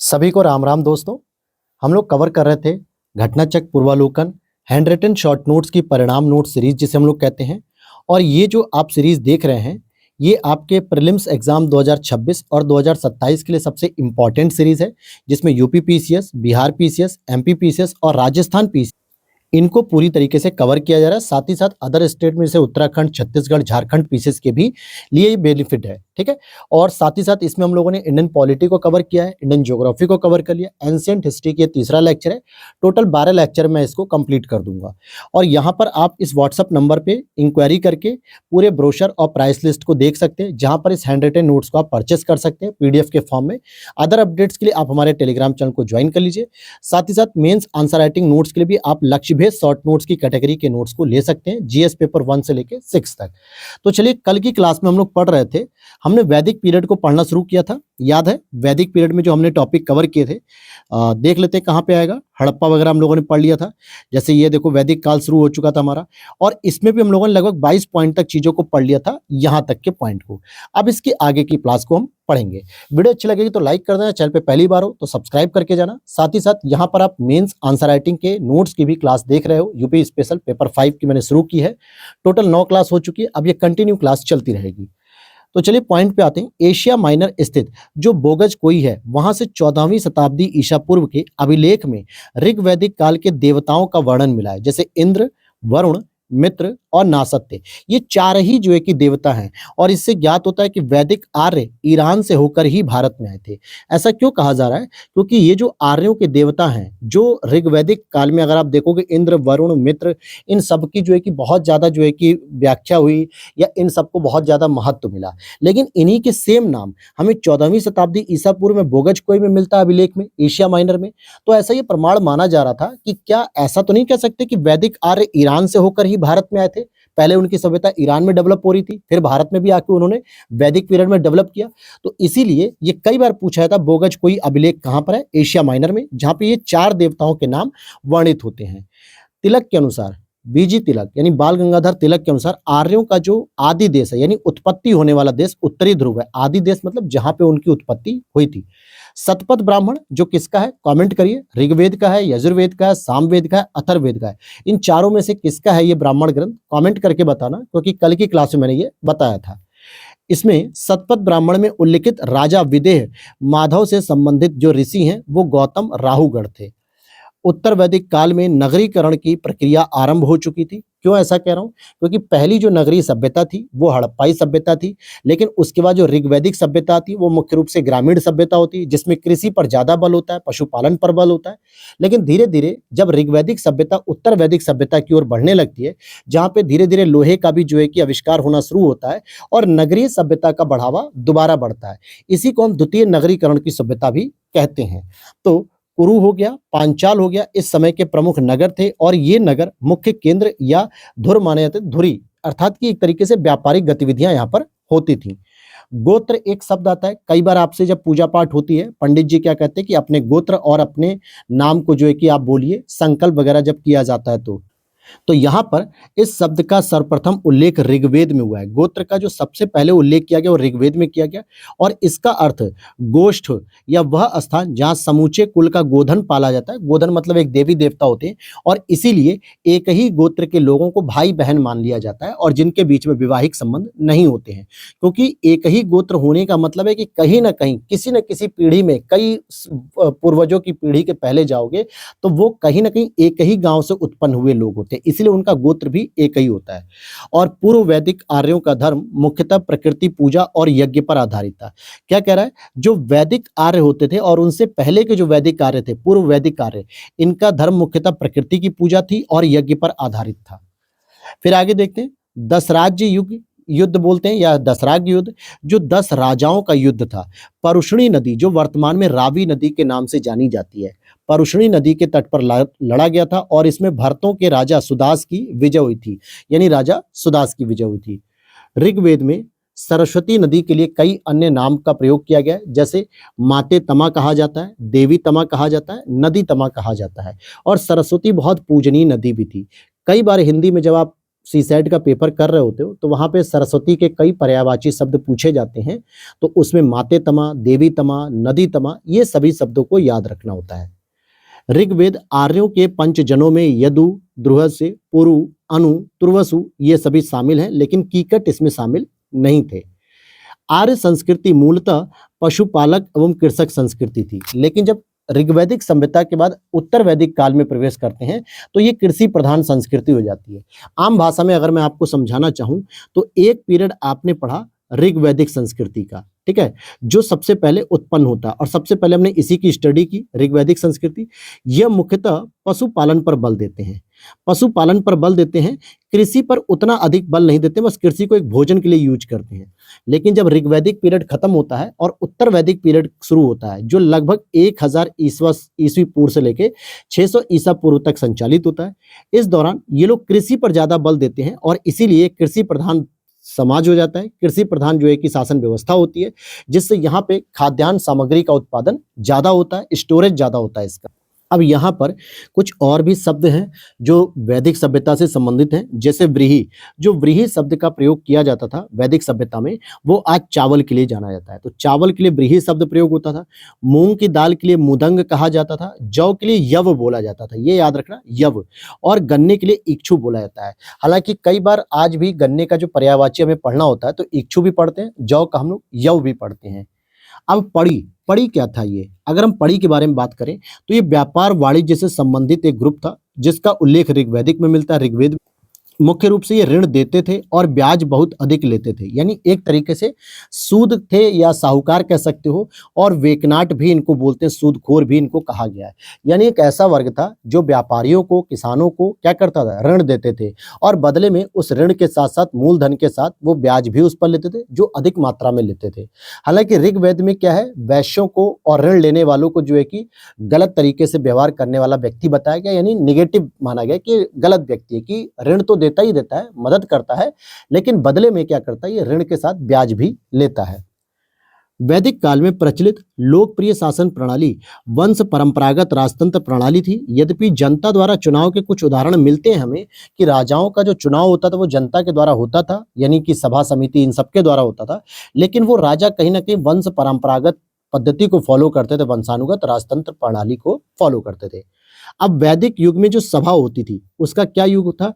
सभी को राम राम दोस्तों। हम लोग कवर कर रहे थे Ghatnachakra पूर्वालोकन hand written short notes की परिणाम नोट सीरीज जिसे हम लोग कहते हैं। और ये जो आप सीरीज देख रहे हैं ये आपके प्रीलिम्स एग्जाम 2026 और 2027 के लिए सबसे इम्पॉर्टेंट सीरीज है, जिसमें UP PCS, Bihar PCS, MP PCS और राजस्थान पीसीएस इनको पूरी तरीके से कवर किया जा रहा है। साथ ही साथ अदर स्टेट में जैसे उत्तराखंड, छत्तीसगढ़, झारखंड पीसीएस के भी लिए ये बेनिफिट है, ठीक है। और साथ ही साथ इसमें हम लोगों ने इंडियन पॉलिटी को कवर किया है, इंडियन ज्योग्राफी को कवर कर लिया, एंशिएंट हिस्ट्री की तीसरा लेक्चर है। टोटल 12 लेक्चर में इसको कंप्लीट कर दूंगा। और यहाँ पर आप इस व्हाट्सअप नंबर पे इंक्वायरी करके पूरे ब्रोशर और प्राइस लिस्ट को देख सकते हैं, जहाँ पर इस हैंड रिटन नोट्स को आप परचेस कर सकते हैं पीडीएफ के फॉर्म में। अदर अपडेट्स के लिए आप हमारे टेलीग्राम चैनल को ज्वाइन कर लीजिए। साथ ही साथ मेंस आंसर राइटिंग नोट्स के लिए भी आप लक्ष्य भेद शॉर्ट नोट्स की कैटेगरी के नोट्स को ले सकते हैं, जीएस पेपर 1 से लेके 6 तक। तो चलिए, कल की क्लास में हम लोग पढ़ रहे थे, हमने वैदिक पीरियड को पढ़ना शुरू किया था। याद है वैदिक पीरियड में जो हमने टॉपिक कवर किए थे, देख लेते हैं कहाँ पे आएगा। हड़प्पा वगैरह हम लोगों ने पढ़ लिया था। जैसे ये देखो वैदिक काल शुरू हो चुका था हमारा, और इसमें भी हम लोगों ने लगभग 22 पॉइंट तक चीजों को पढ़ लिया था, यहाँ तक के पॉइंट को। अब इसकी आगे की क्लास को हम पढ़ेंगे। वीडियो अच्छी लगेगी तो लाइक कर देना, चैनल पे पहली बार हो तो सब्सक्राइब करके जाना। साथ ही साथ यहाँ पर आप मेंस आंसर राइटिंग के नोट्स की भी क्लास देख रहे हो। यूपी स्पेशल पेपर 5 की मैंने शुरू की है, टोटल 9 क्लास हो चुकी है। अब ये कंटिन्यू क्लास चलती रहेगी। तो चलिए पॉइंट पे आते हैं। एशिया माइनर स्थित जो बोगज कोई है, वहां से 14वीं शताब्दी ईसा पूर्व के अभिलेख में ऋग्वैदिक काल के देवताओं का वर्णन मिला है। जैसे इंद्र, वरुण, मित्र और नासत्य, ये चार ही जो है कि देवता हैं। और इससे ज्ञात होता है कि वैदिक आर्य ईरान से होकर ही भारत में आए थे। ऐसा क्यों कहा जा रहा है? क्योंकि ये जो आर्यों के देवता हैं, जो ऋग्वैदिक काल में अगर आप देखोगे इंद्र, वरुण, मित्र, इन सब की जो है कि बहुत ज्यादा जो है कि व्याख्या हुई, या इन सबको बहुत ज्यादा महत्व मिला। लेकिन इन्हीं के सेम नाम हमें 14वीं शताब्दी ईसा पूर्व में बोगज कोई में मिलता है अभिलेख में, एशिया माइनर में। तो ऐसा ये प्रमाण माना जा रहा था कि क्या ऐसा तो नहीं कह सकते कि वैदिक आर्य ईरान से होकर ही भारत में आए थे। पहले उनकी सभ्यता ईरान में डेवलप हो रही थी, फिर भारत में भी आके उन्होंने वैदिक पीरियड में डेवलप किया। तो इसीलिए ये कई बार पूछा जाता बोगज कोई अभिलेख कहां पर है? एशिया माइनर में, जहां पे ये चार देवताओं के नाम वर्णित होते हैं। तिलक के अनुसार, बीजी तिलक यानी बाल गंगाधर तिलक के अनुसार, आर्यों का जो आदि देश है यानी उत्पत्ति होने वाला देश उत्तरी ध्रुव है। आदि देश मतलब जहां पे उनकी उत्पत्ति हुई थी। शतपथ ब्राह्मण जो किसका है? कमेंट करिए। ऋग्वेद का है, यजुर्वेद का है, सामवेद का है, अथर्ववेद का है। इन चारों में से किसका है ये ब्राह्मण ग्रंथ? कमेंट करके बताना, क्योंकि कल की क्लास में मैंने ये बताया था। इसमें शतपथ ब्राह्मण में उल्लिखित राजा विदेह माधव से संबंधित जो ऋषि हैं वो गौतम राहुगढ़ थे। उत्तर वैदिक काल में नगरीकरण की प्रक्रिया आरंभ हो चुकी थी। क्यों ऐसा कह रहा हूं? क्योंकि पहली जो नगरीय सभ्यता थी वो हड़प्पाई सभ्यता थी, लेकिन उसके बाद जो ऋग्वैदिक सभ्यता थी वो मुख्य रूप से ग्रामीण सभ्यता होती है, जिसमें कृषि पर ज्यादा बल होता है, पशुपालन पर बल होता है। लेकिन धीरे धीरे जब ऋग्वैदिक सभ्यता उत्तर वैदिक सभ्यता की ओर बढ़ने लगती है, जहां पे धीरे धीरे लोहे का भी जो है कि आविष्कार होना शुरू होता है, और नगरीय सभ्यता का बढ़ावा दोबारा बढ़ता है। इसी को हम द्वितीय नगरीकरण की सभ्यता भी कहते हैं। तो कुरु हो गया, पांचाल हो गया, इस समय के प्रमुख नगर थे, और ये नगर मुख्य केंद्र या धुर माने जाते, धुरी अर्थात कि एक तरीके से व्यापारिक गतिविधियां यहाँ पर होती थी। गोत्र एक शब्द आता है, कई बार आपसे जब पूजा पाठ होती है पंडित जी क्या कहते हैं कि अपने गोत्र और अपने नाम को जो है कि आप बोलिए, संकल्प वगैरह जब किया जाता है तो यहाँ पर इस शब्द का सर्वप्रथम उल्लेख ऋग्वेद में हुआ है। गोत्र का जो सबसे पहले उल्लेख किया गया वो ऋग्वेद में किया गया, और इसका अर्थ गोष्ठ या वह स्थान जहाँ समूचे कुल का गोधन पाला जाता है। गोधन मतलब एक देवी देवता होते हैं, और इसीलिए एक ही गोत्र के लोगों को भाई बहन मान लिया जाता है, और जिनके बीच में वैवाहिक संबंध नहीं होते हैं। क्योंकि एक ही गोत्र होने का मतलब है कि कहीं ना कहीं किसी न किसी पीढ़ी में, कई पूर्वजों की पीढ़ी के पहले जाओगे तो वो कहीं ना कहीं एक ही गांव से उत्पन्न हुए लोग होते हैं, इसलिए उनका गोत्र भी एक ही होता है। और पूर्व वैदिक आर्यों का धर्म मुख्यतः प्रकृति पूजा और यज्ञ पर आधारित था। क्या कह रहा है? जो वैदिक आर्य होते थे और उनसे पहले के जो वैदिक आर्य थे, पूर्व वैदिक आर्य, इनका धर्म मुख्यतः प्रकृति की पूजा थी और यज्ञ पर आधारित था। फिर आगे देखते हैं, दशराज्य युद्ध बोलते हैं या दशराग युद्ध, जो 10 राजाओं का युद्ध था। परुष्णी नदी जो वर्तमान में रावी नदी के नाम से जानी जाती है, परुष्णी नदी के तट पर लड़ा गया था, और इसमें भरतों के राजा सुदास की विजय हुई थी, यानी राजा सुदास की विजय हुई थी। ऋग्वेद में सरस्वती नदी के लिए कई अन्य नाम का प्रयोग किया गया है, जैसे माते तमा कहा जाता है, देवी तमा कहा जाता है, नदी तमा कहा जाता है, और सरस्वती बहुत पूजनीय नदी भी थी। कई बार हिंदी में जब आप सीसेट का पेपर कर रहे होते हो तो वहाँ पे सरस्वती के कई पर्यायवाची शब्द पूछे जाते हैं, तो उसमें माते तमा, देवी तमा, नदी तमा, ये सभी शब्दों को याद रखना होता है। ऋग्वेद आर्यों के पंचजनों में यदु, द्रुहस्य, पुरु, अनु, तुर्वसु ये सभी शामिल हैं, लेकिन कीकट इसमें शामिल नहीं थे। आर्य संस्कृति मूलतः पशुपालक एवं कृषक संस्कृति थी, लेकिन जब ऋग्वैदिक सभ्यता के बाद उत्तर वैदिक काल में प्रवेश करते हैं तो ये कृषि प्रधान संस्कृति हो जाती है। आम भाषा में अगर मैं आपको समझाना चाहूँ तो एक पीरियड आपने पढ़ा ऋग्वैदिक संस्कृति का, ठीक है, जो सबसे पहले उत्पन्न होता है और सबसे पहले हमने इसी की स्टडी की, ऋग्वैदिक संस्कृति। यह मुख्यतः पशुपालन पर बल देते हैं, पशुपालन पर बल देते हैं, कृषि पर उतना अधिक बल नहीं देते, बस कृषि को एक भोजन के लिए यूज करते हैं। लेकिन जब ऋग्वैदिक पीरियड खत्म होता है और उत्तर वैदिक पीरियड शुरू होता है, जो लगभग 1000 ईस्वी पूर्व से लेके 600 ईसा पूर्व तक संचालित होता है, इस दौरान ये लोग कृषि पर ज्यादा बल देते हैं और इसीलिए कृषि प्रधान समाज हो जाता है, कृषि प्रधान जो है कि शासन व्यवस्था होती है, जिससे यहाँ पे खाद्यान्न सामग्री का उत्पादन ज्यादा होता है, स्टोरेज ज्यादा होता है इसका। अब यहाँ पर कुछ और भी शब्द हैं जो वैदिक सभ्यता से संबंधित हैं, जैसे व्रीहि। जो व्रीहि शब्द का प्रयोग किया जाता था वैदिक सभ्यता में, वो आज चावल के लिए जाना जाता है, तो चावल के लिए व्रीहि शब्द प्रयोग होता था। मूंग की दाल के लिए मुदंग कहा जाता था, जौ के लिए यव बोला जाता था, ये याद रखना यव, और गन्ने के लिए इक्षु बोला जाता है। हालांकि कई बार आज भी गन्ने का जो पर्यायवाची हमें पढ़ना होता है तो इक्षु भी पढ़ते हैं, जौ का हम लोग यव भी पढ़ते हैं। अब पड़ी, पड़ी क्या था ये, अगर हम पड़ी के बारे में बात करें तो ये व्यापार वाणिज्य से संबंधित एक ग्रुप था, जिसका उल्लेख ऋग्वैदिक में मिलता है। ऋग्वेद मुख्य रूप से ये ऋण देते थे और ब्याज बहुत अधिक लेते थे, यानी एक तरीके से सूद थे या साहूकार कह सकते हो, और वेकनाट भी इनको बोलते हैं, सूदखोर भी इनको कहा गया है। यानी एक ऐसा वर्ग था जो व्यापारियों को, किसानों को क्या करता था, ऋण देते थे, और बदले में उस ऋण के साथ साथ मूलधन के साथ वो ब्याज भी उस पर लेते थे, जो अधिक मात्रा में लेते थे। हालांकि ऋग्वेद में क्या है, वैश्यों को और ऋण लेने वालों को जो है कि गलत तरीके से व्यवहार करने वाला व्यक्ति बताया गया, यानी निगेटिव माना गया कि गलत व्यक्ति है, कि ऋण तो देता ही देता है, मदद करता है, लेकिन बदले में क्या करता है, ये ऋण के साथ ब्याज भी लेता है। वैदिक काल में प्रचलित लोकप्रिय शासन प्रणाली वंश परंपरागत राजतंत्र प्रणाली थी। यद्यपि जनता द्वारा चुनाव के कुछ उदाहरण मिलते हैं हमें कि राजाओं का जो चुनाव होता था वो जनता के द्वारा होता था, यानी कि सभा समिति इन सबके द्वारा होता था, लेकिन वो राजा कहीं ना कहीं वंश परंपरागत पद्धति को फॉलो करते थे, वंशानुगत राजतंत्र प्रणाली को फॉलो करते थे। अब वैदिक युग में जो सभा होती थी उसका क्या युग था,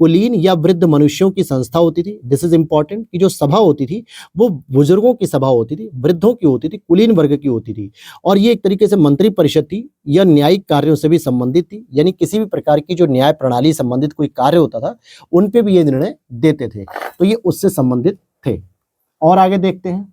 कुलीन या वृद्ध मनुष्यों की संस्था होती थी। दिस इज इंपॉर्टेंट कि जो सभा होती थी वो बुजुर्गों की सभा होती थी, वृद्धों की होती थी, कुलीन वर्ग की होती थी, और ये एक तरीके से मंत्री परिषद थी, यह न्यायिक कार्यों से भी संबंधित थी, यानी किसी भी प्रकार की जो न्याय प्रणाली संबंधित कोई कार्य होता था उन पे भी ये निर्णय देते थे, तो ये उससे संबंधित थे। और आगे देखते हैं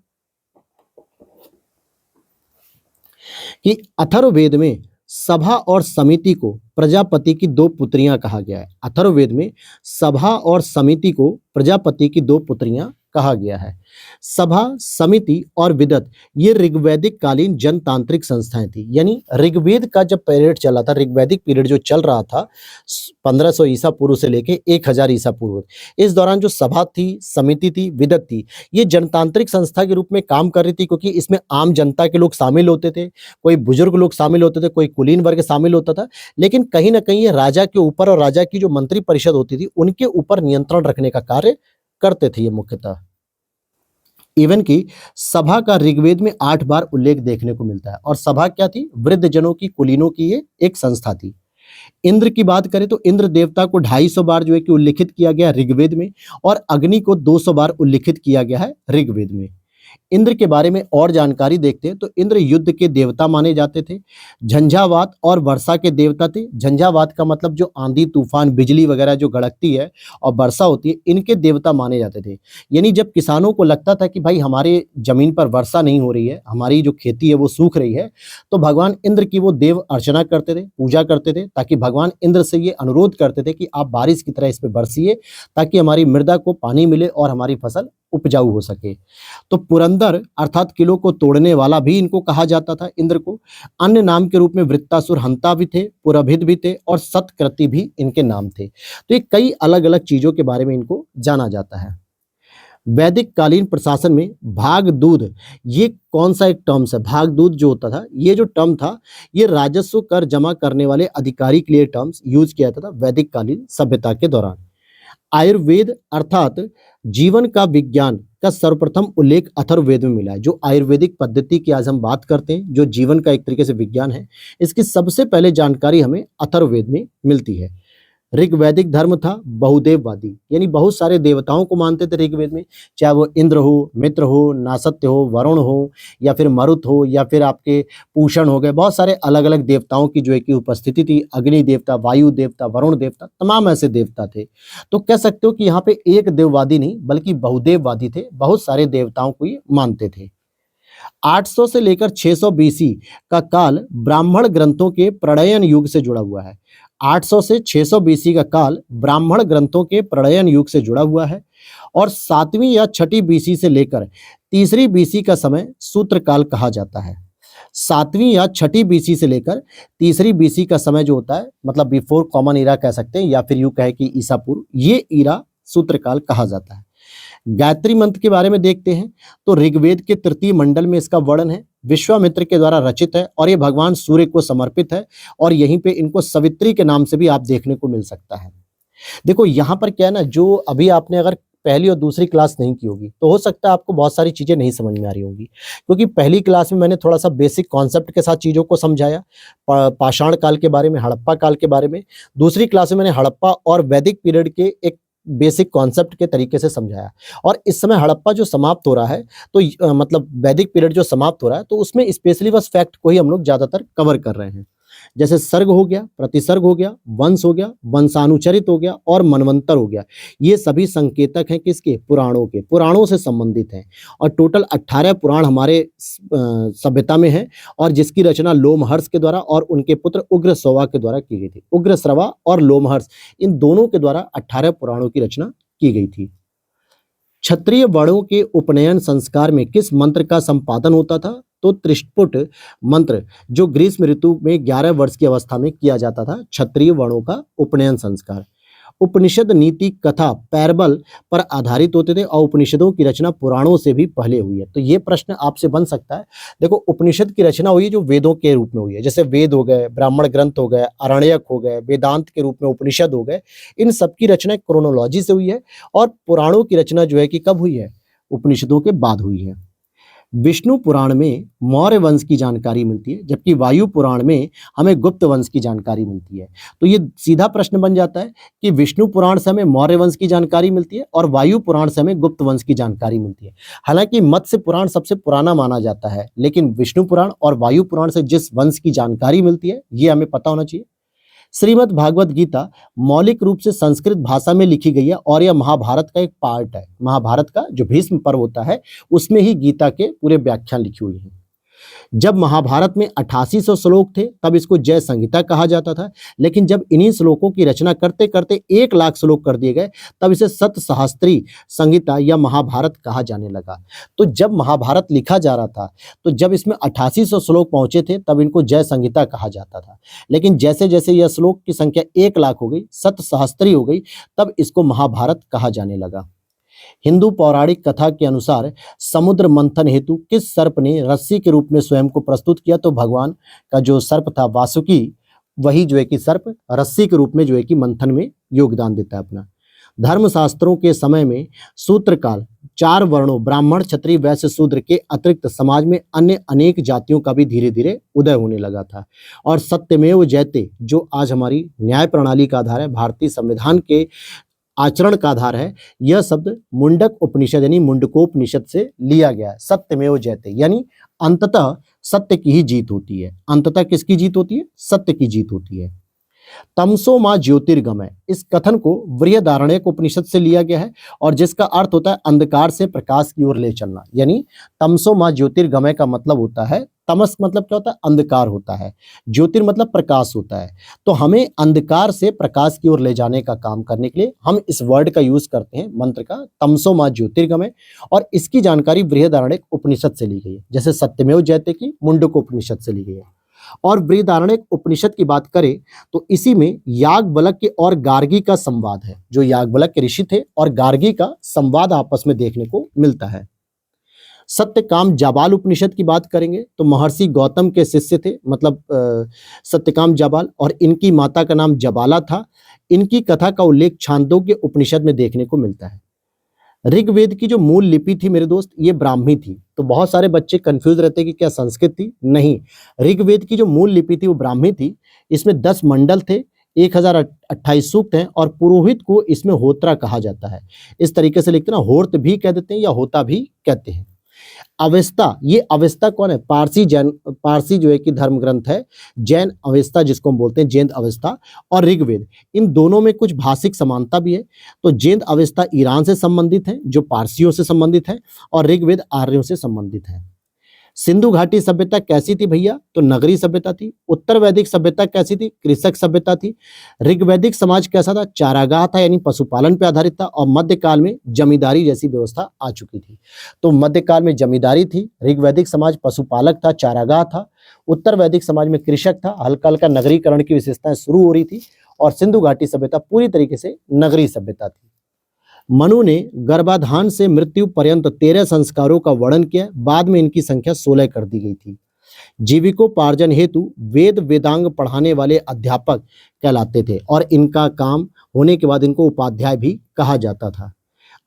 कि अथर्ववेद में सभा और समिति को प्रजापति की दो पुत्रियां कहा गया है। अथर्ववेद में सभा और समिति को प्रजापति की दो पुत्रियां कहा गया है। सभा, समिति और विदत ये ऋग्वैदिक कालीन जनतांत्रिक संस्थाएं थी, यानी ऋग्वेद का जब पीरियड चला था, ऋग्वैदिक पीरियड जो चल रहा था 1500 ईसा पूर्व से लेके 1000 ईसा पूर्व, इस दौरान जो सभा थी, समिति थी, विदत थी, ये जनतांत्रिक संस्था के रूप में काम कर रही थी, क्योंकि इसमें आम जनता के लोग शामिल होते थे, कोई बुजुर्ग लोग शामिल होते थे, कोई कुलीन वर्ग शामिल होता था, लेकिन कहीं ना कहीं ये राजा के ऊपर और राजा की जो मंत्री परिषद होती थी उनके ऊपर नियंत्रण रखने का कार्य करते थे ये मुख्यतः। इवन की सभा का ऋग्वेद में 8 बार उल्लेख देखने को मिलता है, और सभा क्या थी, वृद्ध जनों की, कुलीनों की ये एक संस्था थी। इंद्र की बात करें तो इंद्र देवता को 250 बार जो है कि उल्लेखित किया गया ऋग्वेद में, और अग्नि को 200 बार उल्लेखित किया गया है ऋग्वेद में। इंद्र के बारे में और जानकारी देखते हैं तो इंद्र युद्ध के देवता माने जाते थे, झंझावात और वर्षा के देवता थे। झंझावात का मतलब जो आंधी तूफान, बिजली वगैरह जो गड़कती है और वर्षा होती है, इनके देवता माने जाते थे। यानी जब किसानों को लगता था कि भाई हमारे जमीन पर वर्षा नहीं हो रही है, हमारी जो खेती है वो सूख रही है, तो भगवान इंद्र की वो देव अर्चना करते थे, पूजा करते थे, ताकि भगवान इंद्र से ये अनुरोध करते थे कि आप बारिश की तरह इस पे बरसिए, ताकि हमारी मृदा को पानी मिले और हमारी फसल उपजाऊ हो सके। तो पुरंदर अर्थात किलों को तोड़ने वाला भी इनको कहा जाता था इंद्र को। अन्य नाम के रूप में वृत्तासुर हंता भी थे, पुरभिद भी थे, और सतकृति भी इनके नाम थे। तो ये कई अलग अलग चीजों के बारे में इनको जाना जाता है। वैदिक कालीन प्रशासन में भागदूत, ये कौन सा एक टर्म्स है, भागदूत जो होता था, ये जो टर्म था ये राजस्व कर जमा करने वाले अधिकारी के लिए टर्म्स यूज किया जाता था वैदिक कालीन सभ्यता के दौरान। आयुर्वेद अर्थात जीवन का विज्ञान का सर्वप्रथम उल्लेख अथर्ववेद में मिला है। जो आयुर्वेदिक पद्धति की आज हम बात करते हैं, जो जीवन का एक तरीके से विज्ञान है, इसकी सबसे पहले जानकारी हमें अथर्ववेद में मिलती है। ऋग्वैदिक धर्म था बहुदेववादी, यानी बहुत सारे देवताओं को मानते थे ऋग्वेद में, चाहे वो इंद्र हो, मित्र हो, नासत्य हो, वरुण हो, या फिर मरुत हो, या फिर आपके पूषण हो गए। बहुत सारे अलग अलग देवताओं की जो है कि उपस्थिति थी। अग्नि देवता, वायु देवता, वरुण देवता, तमाम ऐसे देवता थे। तो कह सकते हो कि यहाँ पे एक देववादी नहीं बल्कि बहुदेववादी थे, बहुत सारे देवताओं को ये मानते थे। 800 से लेकर 600 बीसी का काल ब्राह्मण ग्रंथों के प्रणयन युग से जुड़ा हुआ है। 800 से 600 बीसी का काल ब्राह्मण ग्रंथों के प्रणयन युग से जुड़ा हुआ है और 7वीं या 6ठी बीसी से लेकर 3री बीसी का समय सूत्र काल कहा जाता है। 7वीं या 6ठी बीसी से लेकर 3री बीसी का समय जो होता है, मतलब बिफोर कॉमन ईरा कह सकते हैं, या फिर यूं कहे कि ईसा पूर्व, ये ईरा सूत्रकाल कहा जाता है। गायत्री मंत्र के बारे में देखते हैं तो ऋग्वेद के तृतीय मंडल में इसका वर्णन है। विश्वामित्र के द्वारा रचित है और ये भगवान सूर्य को समर्पित है और यहीं पे इनको सवित्री के नाम से भी आप देखने को मिल सकता है। देखो यहाँ पर क्या है ना, जो अभी आपने अगर पहली और दूसरी क्लास नहीं की होगी तो हो सकता है आपको बहुत सारी चीजें नहीं समझ में आ रही होंगी, क्योंकि पहली क्लास में मैंने थोड़ा सा बेसिक कॉन्सेप्ट के साथ चीजों को समझाया, पाषाण काल के बारे में, हड़प्पा काल के बारे में। दूसरी क्लास में मैंने हड़प्पा और वैदिक पीरियड के एक बेसिक कॉन्सेप्ट के तरीके से समझाया। और इस समय हड़प्पा जो समाप्त हो रहा है, तो मतलब वैदिक पीरियड जो समाप्त हो रहा है, तो उसमें स्पेशली बस फैक्ट को ही हम लोग ज्यादातर कवर कर रहे हैं। जैसे सर्ग हो गया, प्रतिसर्ग हो गया, वंश हो गया, वंशानुचरित हो गया और मनवंतर हो गया। ये सभी संकेतक हैं किसके? पुराणों के, पुराणों से संबंधित हैं। और टोटल 18 पुराण हमारे सभ्यता में है और जिसकी रचना लोमहर्ष के द्वारा और उनके पुत्र उग्रश्रवा के द्वारा की गई थी। उग्रश्रवा और लोमहर्ष, इन दोनों के द्वारा 18 पुराणों की रचना की गई थी। क्षत्रिय वर्णों के उपनयन संस्कार में किस मंत्र का संपादन होता था? तो त्रिष्टपुट मंत्र, जो ग्रीष्म ऋतु में 11 वर्ष की अवस्था में किया जाता था, क्षत्रिय वर्णों का उपनयन संस्कार। उपनिषद नीति कथा पैरबल पर आधारित होते थे और उपनिषदों की रचना पुराणों से भी पहले हुई है। तो ये प्रश्न आपसे बन सकता है। देखो, उपनिषद की रचना हुई है जो वेदों के रूप में हुई है, जैसे वेद हो गए, ब्राह्मण ग्रंथ हो गए, आरण्यक हो गए, वेदांत के रूप में उपनिषद हो गए। इन सब की रचना क्रोनोलॉजी से हुई है और पुराणों की रचना जो है कि कब हुई है? उपनिषदों के बाद हुई है। विष्णु पुराण में मौर्य वंश की जानकारी मिलती है, जबकि वायु पुराण में हमें गुप्त वंश की जानकारी मिलती है। तो ये सीधा प्रश्न बन जाता है कि विष्णु पुराण से हमें मौर्य वंश की जानकारी मिलती है और वायु पुराण से हमें गुप्त वंश की जानकारी मिलती है। हालांकि मत्स्य पुराण सबसे पुराना माना जाता है, लेकिन विष्णु पुराण और वायु पुराण से जिस वंश की जानकारी मिलती है ये हमें पता होना चाहिए। श्रीमद् भागवत गीता मौलिक रूप से संस्कृत भाषा में लिखी गई है और यह महाभारत का एक पार्ट है। महाभारत का जो भीष्म पर्व होता है उसमें ही गीता के पूरे व्याख्यान लिखी हुई है। जब महाभारत में 8800 श्लोक थे तब इसको जय संहिता कहा जाता था, लेकिन जब इन्हीं श्लोकों की रचना करते करते 1 लाख श्लोक कर दिए गए तब इसे सतसहस्त्री संहिता या महाभारत कहा जाने लगा। तो जब महाभारत लिखा जा रहा था, तो जब इसमें 8800 श्लोक पहुंचे थे तब इनको जय संहिता कहा जाता था, लेकिन जैसे जैसे यह श्लोक की संख्या 1 लाख हो गई, सतसहस्त्री हो गई, तब इसको महाभारत कहा जाने लगा। हिंदू पौराणिक कथा के अनुसार समुद्र मंथन हेतु किस सर्प ने रस्सी के रूप में स्वयं को प्रस्तुत किया? तो भगवान का जो सर्प था वासुकी, वही जो है कि सर्प रस्सी के रूप में जो है कि मंथन में योगदान देता है अपना। धर्मशास्त्रों के समय में सूत्रकाल 4 वर्णों ब्राह्मण, क्षत्रिय, वैश्य, शूद्र के अतिरिक्त समाज में अन्य अनेक जातियों का भी धीरे धीरे उदय होने लगा था। और सत्यमेव जयते, जो आज हमारी न्याय प्रणाली का आधार है, भारतीय संविधान के आचरण का आधार है, यह शब्द मुंडक उपनिषद यानी मुंडकोपनिषद से लिया गया है। सत्यमेव जयते यानी अंततः सत्य की ही जीत होती है। अंततः किसकी जीत होती है? सत्य की जीत होती है। तमसो मां ज्योतिर्गमय, इस कथन को बृहदारण्यक उपनिषद से लिया गया है और जिसका अर्थ होता है अंधकार से प्रकाश की ओर ले चलना। यानी तमसो मां ज्योतिर्गमय का मतलब होता है, तमस मतलब क्या होता है? अंधकार होता है, ज्योतिर मतलब प्रकाश होता है। तो हमें अंधकार से प्रकाश की ओर ले जाने का काम करने के लिए हम इस वर्ड का यूज करते हैं, मंत्र का, तमसो मां ज्योतिर्गमय। और इसकी जानकारी बृहदारण्यक उपनिषद से ली गई है, जैसे सत्यमेव जयते की मुंडकोपनिषद से ली गई है। और बृहदारण्यक उपनिषद की बात करें तो इसी में याज्ञवल्क्य के और गार्गी का संवाद है। जो याज्ञवल्क्य ऋषि थे और गार्गी का संवाद आपस में देखने को मिलता है। सत्यकाम जाबाल उपनिषद की बात करेंगे तो महर्षि गौतम के शिष्य थे, मतलब सत्यकाम जाबाल, और इनकी माता का नाम जबाला था। इनकी कथा का उल्लेख छांदोग्य उपनिषद में देखने को मिलता है। ऋग्वेद की जो मूल लिपि थी मेरे दोस्त, ये ब्राह्मी थी। तो बहुत सारे बच्चे कंफ्यूज रहते हैं कि क्या संस्कृत थी? नहीं, ऋग्वेद की जो मूल लिपि थी वो ब्राह्मी थी। इसमें 10 मंडल थे, 1028 सूक्त हैं और पुरोहित को इसमें होत्रा कहा जाता है। इस तरीके से लिखते हैं ना, होर्त भी कह देते हैं या होता भी कहते हैं। अवेस्ता, ये अवेस्ता कौन है? पारसी जो है कि धर्म ग्रंथ है, जैन अवेस्ता जिसको हम बोलते हैं, जैन अवेस्ता और ऋग्वेद, इन दोनों में कुछ भाषिक समानता भी है। तो जैन अवेस्ता ईरान से संबंधित है, जो पारसियों से संबंधित है, और ऋग्वेद आर्यों से संबंधित है। सिंधु घाटी सभ्यता कैसी थी भैया? तो नगरीय सभ्यता थी। उत्तर वैदिक सभ्यता कैसी थी? कृषक सभ्यता थी। ऋग्वैदिक समाज कैसा था? चारागाह था, यानी पशुपालन पर आधारित था। और मध्यकाल में जमींदारी जैसी व्यवस्था आ चुकी थी। तो मध्यकाल में जमींदारी थी, ऋग्वैदिक समाज पशुपालक था, चारागाह था। उत्तर वैदिक समाज में कृषक था, हल्का हल्का नगरीकरण की विशेषताएं शुरू हो रही थी। और सिंधु घाटी सभ्यता पूरी तरीके से नगरीय सभ्यता थी। मनु ने गर्भाधान से मृत्यु पर्यंत 13 संस्कारों का वर्णन किया। बाद में इनकी संख्या 16 कर दी गई थी। जीविकोपार्जन हेतु वेद वेदांग पढ़ाने वाले अध्यापक कहलाते थे और इनका काम होने के बाद इनको उपाध्याय भी कहा जाता था।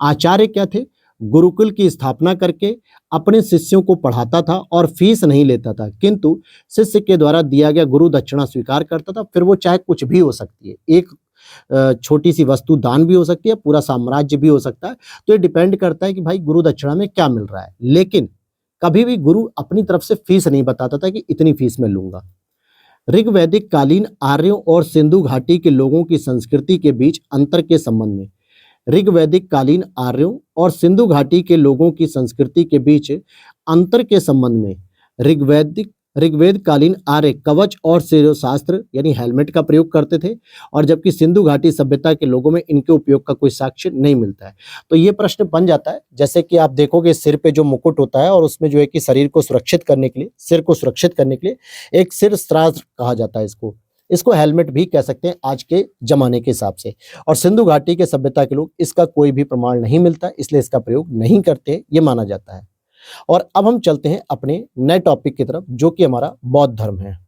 आचार्य क्या थे? गुरुकुल की स्थापना करके अपने शिष्यों को पढ़ाता था और फीस नहीं लेता था, किंतु शिष्य के द्वारा दिया गया गुरु दक्षिणा स्वीकार करता था। फिर वो चाहे कुछ भी हो सकती है, एक छोटी सी वस्तु दान भी हो सकती है, पूरा साम्राज्य भी हो सकता है। तो ये डिपेंड करता है कि भाई गुरु दक्षिणा में क्या मिल रहा है। लेकिन कभी भी गुरु अपनी तरफ से फीस नहीं बताता था कि इतनी फीस मैं लूंगा। ऋग्वैदिक कालीन आर्यों और सिंधु घाटी के लोगों की संस्कृति के बीच अंतर के संबंध में, ऋग्वैदिक कालीन आर्यों और सिंधु घाटी के लोगों की संस्कृति के बीच अंतर के संबंध में ऋग्वेद कालीन आर्य कवच और शिरोशास्त्र यानी हेलमेट का प्रयोग करते थे, और जबकि सिंधु घाटी सभ्यता के लोगों में इनके उपयोग का कोई साक्ष्य नहीं मिलता है। तो ये प्रश्न बन जाता है, जैसे कि आप देखोगे सिर पे जो मुकुट होता है और उसमें जो है कि शरीर को सुरक्षित करने के लिए, सिर को सुरक्षित करने के लिए एक सिर स्त्राज कहा जाता है। इसको हेलमेट भी कह सकते हैं आज के जमाने के हिसाब से। और सिंधु घाटी के सभ्यता के लोग इसका कोई भी प्रमाण नहीं मिलता, इसलिए इसका प्रयोग नहीं करते, ये माना जाता है। और अब हम चलते हैं अपने नए टॉपिक की तरफ, जो कि हमारा बौद्ध धर्म है।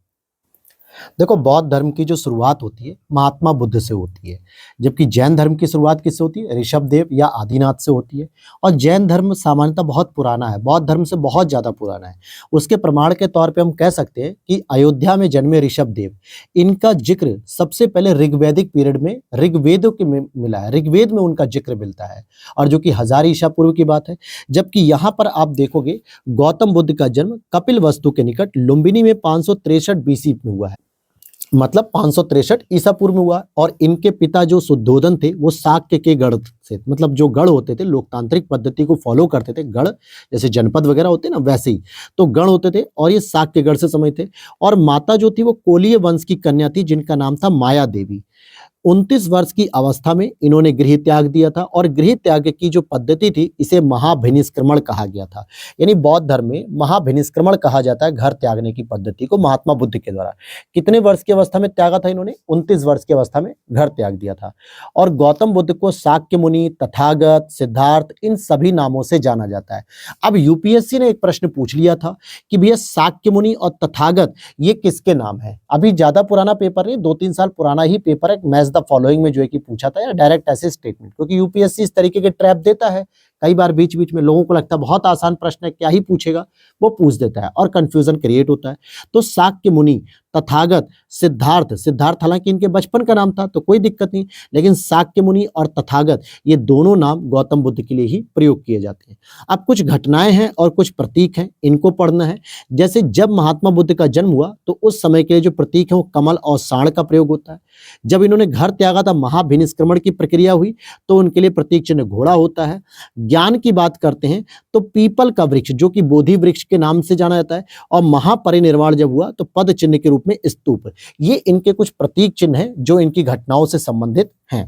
देखो, बौद्ध धर्म की जो शुरुआत होती है महात्मा बुद्ध से होती है, जबकि जैन धर्म की शुरुआत किससे होती है? ऋषभदेव या आदिनाथ से होती है। और जैन धर्म सामान्यतः बहुत पुराना है, बौद्ध धर्म से बहुत ज़्यादा पुराना है। उसके प्रमाण के तौर पे हम कह सकते हैं कि अयोध्या में जन्मे ऋषभदेव, इनका जिक्र सबसे पहले ऋग्वैदिक पीरियड में ऋग्वेदों के में मिला है, ऋग्वेद में उनका जिक्र मिलता है, और जो कि 1000 ईसा पूर्व की बात है। जबकि यहाँ पर आप देखोगे गौतम बुद्ध का जन्म कपिलवस्तु के निकट लुम्बिनी में 563 BC में हुआ है, मतलब 563 ईसा पूर्व में हुआ। और इनके पिता जो शुद्धोधन थे वो शाक्य के गढ़ से, मतलब जो गढ़ होते थे लोकतांत्रिक पद्धति को फॉलो करते थे, गढ़ जैसे जनपद वगैरह होते ना वैसे ही, तो गढ़ होते थे और ये शाक्य गढ़ से समय थे। और माता जो थी वो कोलीय वंश की कन्या थी जिनका नाम था माया देवी। 29 वर्ष की अवस्था में इन्होंने गृह त्याग दिया था, और गृह त्याग की जो पद्धति थी इसे महाभिनिष्क्रमण कहा गया था। यानी बौद्ध धर्म में महाभिनिष्क्रमण कहा जाता है घर त्यागने की पद्धति को, महात्मा बुद्ध के द्वारा। कितने वर्ष की अवस्था में त्यागा था इन्होंने? 29 वर्ष की अवस्था में घर त्याग दिया था। और गौतम बुद्ध को शाक्य मुनि, तथागत, सिद्धार्थ, इन सभी नामों से जाना जाता है। अब यूपीएससी ने एक प्रश्न पूछ लिया था कि भैया शाक्य मुनि और तथागत ये किसके नाम है? अभी ज्यादा पुराना पेपर नहीं, 2-3 साल पुराना ही पेपर है, मैच द फॉलोइंग में जो है कि पूछा था, या डायरेक्ट ऐसे स्टेटमेंट, क्योंकि यूपीएससी इस तरीके के ट्रैप देता है। कई बार बीच बीच में लोगों को लगता है बहुत आसान प्रश्न है, क्या ही पूछेगा, वो पूछ देता है और कंफ्यूजन क्रिएट होता है। तो शाक्य मुनि, तथागत, सिद्धार्थ हालांकि इनके बचपन का नाम था तो कोई दिक्कत नहीं, लेकिन शाक्य मुनि और तथागत ये दोनों नाम गौतम बुद्ध के लिए ही प्रयोग किए जाते हैं। अब कुछ घटनाएं हैं और कुछ प्रतीक हैं, इनको पढ़ना है। जैसे जब महात्मा बुद्ध का जन्म हुआ तो उस समय के लिए जो प्रतीक है वो कमल और सांड का प्रयोग होता है। जब इन्होंने घर त्यागा था, महाभिनिष्क्रमण की प्रक्रिया हुई, तो उनके लिए प्रतीक चिन्ह घोड़ा होता है। ज्ञान की बात करते हैं तो पीपल का वृक्ष जो कि बोधि वृक्ष के नाम से जाना जाता है, और महापरिनिर्वाण जब हुआ तो पद चिन्ह के रूप में स्तूप। ये इनके कुछ प्रतीक चिन्ह हैं जो इनकी घटनाओं से संबंधित हैं।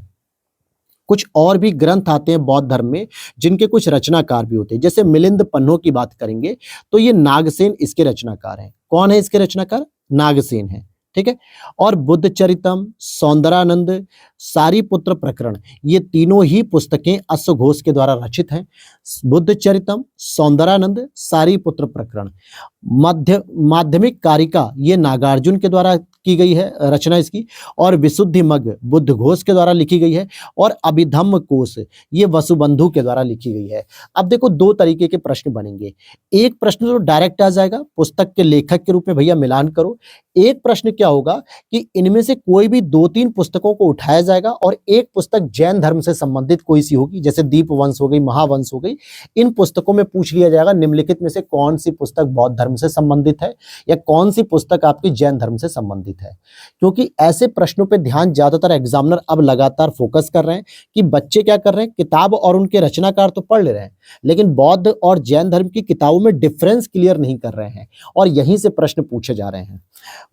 कुछ और भी ग्रंथ आते हैं बौद्ध धर्म में जिनके कुछ रचनाकार भी होते हैं। जैसे मिलिंद पन्नों की बात करेंगे तो ये नागसेन इसके रचनाकार हैं। कौन है इसके रचनाकार? नागसेन है, ठीक है। और बुद्ध चरितम, सौंदरानंद, सारीपुत्र प्रकरण, ये तीनों ही पुस्तकें अश्वघोष के द्वारा रचित हैं। बुद्ध चरितम, सौंदरानंद, सारीपुत्र प्रकरण। माध्यमिक कारिका ये नागार्जुन के द्वारा की गई है रचना इसकी, और विशुद्धिमग्ग बुद्ध घोष के द्वारा लिखी गई है, और अभिधम्म कोश ये वसुबंधु के द्वारा लिखी गई है। अब देखो दो तरीके के प्रश्न बनेंगे, एक प्रश्न तो डायरेक्ट आ जाएगा पुस्तक के लेखक के रूप में, भैया मिलान करो। एक प्रश्न क्या होगा कि इनमें से कोई भी 2-3 पुस्तकों को उठाया जाएगा और एक पुस्तक जैन धर्म से संबंधित कोई सी होगी, जैसे दीपवंश हो गई, महावंश हो गई, इन पुस्तकों में पूछ लिया जाएगा निम्नलिखित में से कौन सी पुस्तक बौद्ध धर्म से संबंधित है या कौन सी पुस्तक आपकी जैन धर्म से संबंधित है। क्योंकि ऐसे प्रश्नों पर ध्यान ज्यादातर एग्जामिनर अब लगातार फोकस कर रहे हैं कि बच्चे क्या कर रहे हैं, किताब और उनके रचनाकार तो पढ़ ले रहे हैं, लेकिन बौद्ध और जैन धर्म की किताबों में डिफरेंस क्लियर नहीं कर रहे हैं और यहीं से प्रश्न पूछे जा रहे हैं।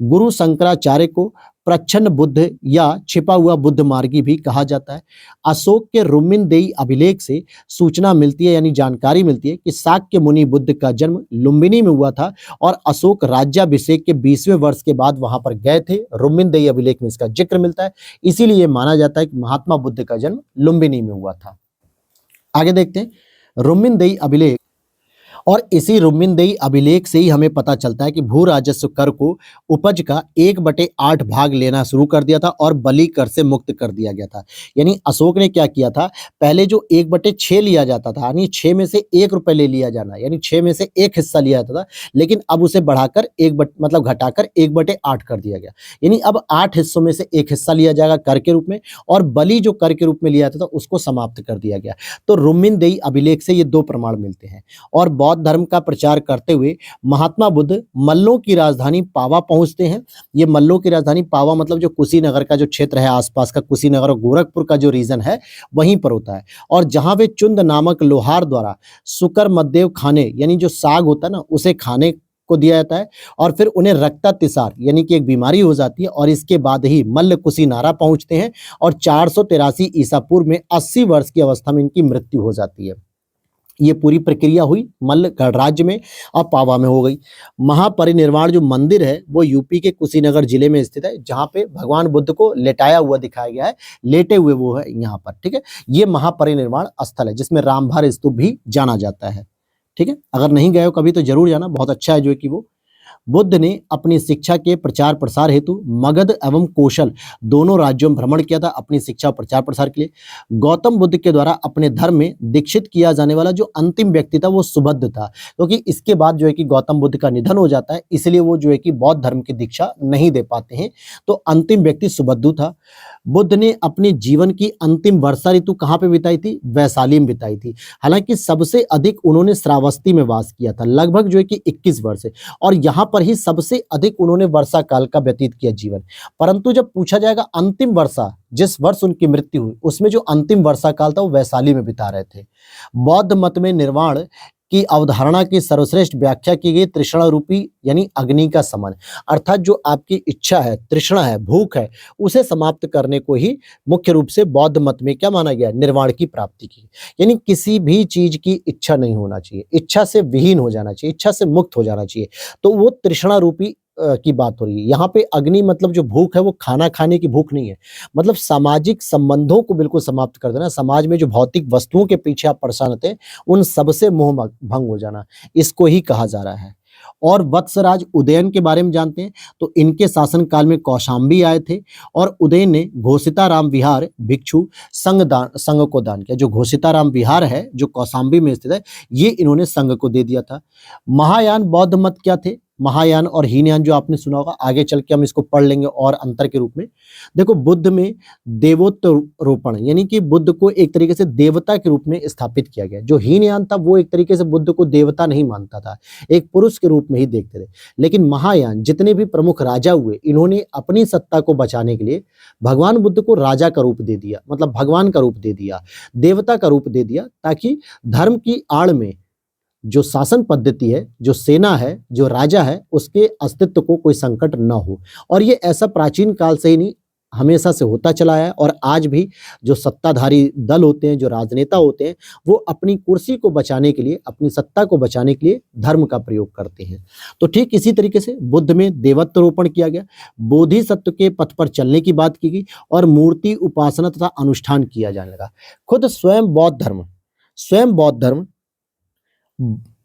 गुरु शंकराचार्य को प्रच्छन्न बुद्ध या छिपा हुआ बुद्ध मार्गी भी कहा जाता है। अशोक के रुम्मिनदेई अभिलेख से सूचना मिलती है, यानी जानकारी मिलती है कि शाक्य मुनि बुद्ध का जन्म लुम्बिनी में हुआ था और अशोक राज्याभिषेक के 20वें वर्ष के बाद वहां पर गए थे। रुम्मिनदेई अभिलेख में इसका जिक्र मिलता है, इसीलिए ये माना जाता है कि महात्मा बुद्ध का जन्म लुम्बिनी में हुआ था। आगे देखते हैं रुम्मिनदेई अभिलेख, और इसी रुम्मिनदेई अभिलेख से ही हमें पता चलता है कि भू राजस्व कर को उपज का 1/8 भाग लेना शुरू कर दिया था और बलि कर से मुक्त कर दिया गया था। यानी अशोक ने क्या किया था, पहले जो 1/6 लिया जाता था, यानी 6 में से 1 रुपए ले लिया जाना, यानी 6 में से 1 हिस्सा लिया जाता था, लेकिन अब उसे बढ़ाकर मतलब घटाकर 1/8 कर दिया गया। यानी अब 8 हिस्सों में से 1 हिस्सा लिया जाएगा कर के रूप में, और बलि जो कर के रूप में लिया जाता था उसको समाप्त कर दिया गया। तो रुम्मिनदेई अभिलेख से ये 2 प्रमाण मिलते हैं। और बौद्ध धर्म का प्रचार करते हुए महात्मा बुद्ध मल्लों की राजधानी पावा पहुंचते हैं। ये मल्लों की राजधानी पावा मतलब जो कुशीनगर का जो क्षेत्र है, आसपास का कुशीनगर और गोरखपुर का जो रीजन है वहीं पर होता है, और जहां वे चुंद नामक लोहार द्वारा सुकर मद्देव खाने, यानी जो साग होता है ना, उसे खाने को दिया जाता है, और फिर उन्हें रक्तातिसार यानी कि एक बीमारी हो जाती है, और इसके बाद ही मल्ल कुशीनारा पहुंचते हैं और 483 ईसा पूर्व में 80 वर्ष की अवस्था में इनकी मृत्यु हो जाती है। ये पूरी प्रक्रिया हुई मल्ल गणराज्य में और पावा में हो गई। महापरिनिर्वाण जो मंदिर है वो यूपी के कुशीनगर जिले में स्थित है, जहाँ पे भगवान बुद्ध को लेटाया हुआ दिखाया गया है, लेटे हुए वो है यहाँ पर, ठीक है। ये महापरिनिर्वाण स्थल है जिसमें रामभार स्तूप भी जाना जाता है, ठीक है। अगर नहीं गए हो कभी तो जरूर जाना, बहुत अच्छा है जो कि वो। बुद्ध ने अपनी शिक्षा के प्रचार प्रसार हेतु मगध एवं कौशल दोनों राज्यों में भ्रमण किया था अपनी शिक्षा प्रचार प्रसार के लिए। गौतम बुद्ध के द्वारा अपने धर्म में दीक्षित किया जाने वाला जो अंतिम व्यक्ति था वो सुबुद्ध था, क्योंकि इसके बाद जो है कि गौतम बुद्ध का निधन हो जाता है, इसलिए वो जो है कि बौद्ध धर्म की दीक्षा नहीं दे पाते हैं, तो अंतिम व्यक्ति सुबुद्ध था। बुद्ध ने अपने जीवन की अंतिम वर्षा ऋतु कहाँ पे बिताई थी, वैशाली में बिताई थी। हालांकि सबसे अधिक उन्होंने श्रावस्ती में वास किया था, लगभग जो है कि 21 वर्ष, और यहाँ पर ही सबसे अधिक उन्होंने वर्षा काल का व्यतीत किया जीवन। परंतु जब पूछा जाएगा अंतिम वर्षा, जिस वर्ष उनकी मृत्यु हुई उसमें जो अंतिम वर्षा काल था वो वैशाली में बिता रहे थे। बौद्ध मत में निर्वाण की अवधारणा की सर्वश्रेष्ठ व्याख्या की गई तृष्णा रूपी यानी अग्नि का समान, अर्थात जो आपकी इच्छा है, तृष्णा है, भूख है, उसे समाप्त करने को ही मुख्य रूप से बौद्ध मत में क्या माना गया, निर्वाण की प्राप्ति की। यानी किसी भी चीज की इच्छा नहीं होना चाहिए, इच्छा से विहीन हो जाना चाहिए, इच्छा से मुक्त हो जाना चाहिए, तो वो तृष्णा रूपी की बात हो रही है। यहाँ पे अग्नि मतलब जो भूख है वो खाना खाने की भूख नहीं है, मतलब सामाजिक संबंधों को बिल्कुल समाप्त कर देना, समाज में जो भौतिक वस्तुओं के पीछे आप परेशान होते हैं उन सबसे मोह भंग हो जाना, इसको ही कहा जा रहा है। और वत्सराज उदयन के बारे में जानते हैं, तो इनके शासन काल में कौशाम्बी आए थे और उदयन ने घोषिताराम विहार भिक्षु संघ को दान किया। जो घोषिताराम विहार है जो कौशाम्बी में स्थित है, ये इन्होंने संघ को दे दिया था। महायान बौद्ध मत क्या थे, महायान और हीनयान जो आपने सुना होगा, आगे चल के हम इसको पढ़ लेंगे और अंतर के रूप में। देखो बुद्ध में देवोत्तरोपण यानी कि बुद्ध को एक तरीके से देवता के रूप में स्थापित किया गया। जो हीनयान था वो एक तरीके से बुद्ध को देवता नहीं मानता था, एक पुरुष के रूप में ही देखते थे। लेकिन महायान जितने भी प्रमुख राजा हुए, इन्होंने अपनी सत्ता को बचाने के लिए भगवान बुद्ध को राजा का रूप दे दिया, मतलब भगवान का रूप दे दिया, देवता का रूप दे दिया, ताकि धर्म की आड़ में जो शासन पद्धति है, जो सेना है, जो राजा है, उसके अस्तित्व को कोई संकट न हो। और ये ऐसा प्राचीन काल से ही नहीं, हमेशा से होता चला है। और आज भी जो सत्ताधारी दल होते हैं, जो राजनेता होते हैं, वो अपनी कुर्सी को बचाने के लिए, अपनी सत्ता को बचाने के लिए धर्म का प्रयोग करते हैं। तो ठीक इसी तरीके से बुद्ध में देवत्वरोपण किया गया, बोधिसत्व के पथ पर चलने की बात की गई और मूर्ति उपासना तथा अनुष्ठान किया जाने लगा। खुद स्वयं बौद्ध धर्म